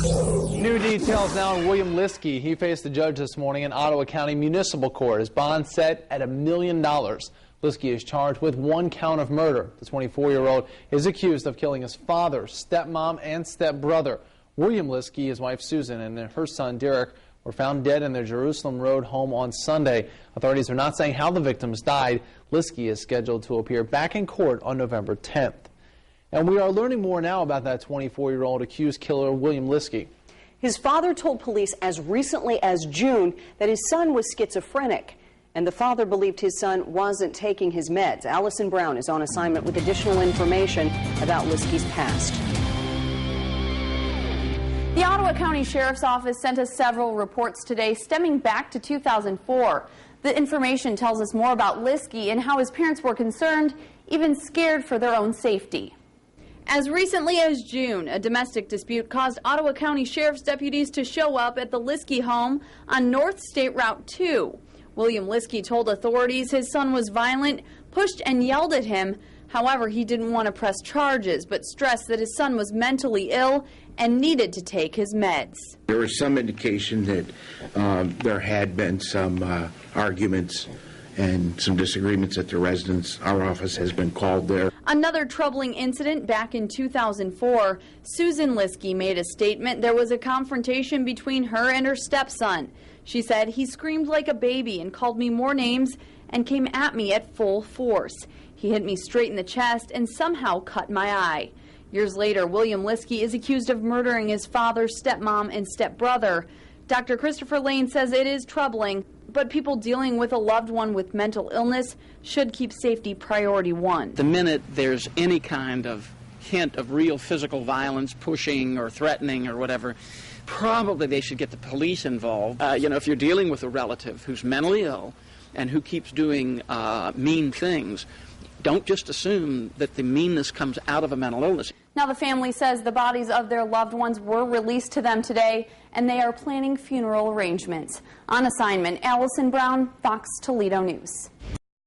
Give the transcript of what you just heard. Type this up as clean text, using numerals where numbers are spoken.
New details now on William Liske. He faced the judge this morning in Ottawa County Municipal Court. His bond set at $1 million. Liske is charged with 1 count of murder. The 24-year-old is accused of killing his father, stepmom, and stepbrother. William Liske, his wife Susan, and her son Derek were found dead in their Jerusalem Road home on Sunday. Authorities are not saying how the victims died. Liske is scheduled to appear back in court on November 10th. And we are learning more now about that 24-year-old accused killer, William Liske. His father told police as recently as June that his son was schizophrenic, and the father believed his son wasn't taking his meds. Allison Brown is on assignment with additional information about Liske's past. The Ottawa County Sheriff's Office sent us several reports today stemming back to 2004. The information tells us more about Liske and how his parents were concerned, even scared for their own safety. As recently as June, a domestic dispute caused Ottawa County Sheriff's deputies to show up at the Liske home on North State Route 2. William Liske told authorities his son was violent, pushed and yelled at him. However, he didn't want to press charges, but stressed that his son was mentally ill and needed to take his meds. There was some indication that there had been some arguments and some disagreements at the residence. Our office has been called there. Another troubling incident back in 2004. Susan Liske made a statement there was a confrontation between her and her stepson. She said, "He screamed like a baby and called me more names and came at me at full force. He hit me straight in the chest and somehow cut my eye." Years later, William Liske is accused of murdering his father, stepmom, and stepbrother. Dr. Christopher Lane says it is troubling, but people dealing with a loved one with mental illness should keep safety priority one. The minute there's any kind of hint of real physical violence, pushing or threatening or whatever, probably they should get the police involved. If you're dealing with a relative who's mentally ill and who keeps doing mean things, don't just assume that the meanness comes out of a mental illness. Now the family says the bodies of their loved ones were released to them today, and they are planning funeral arrangements. On assignment, Allison Brown, Fox Toledo News.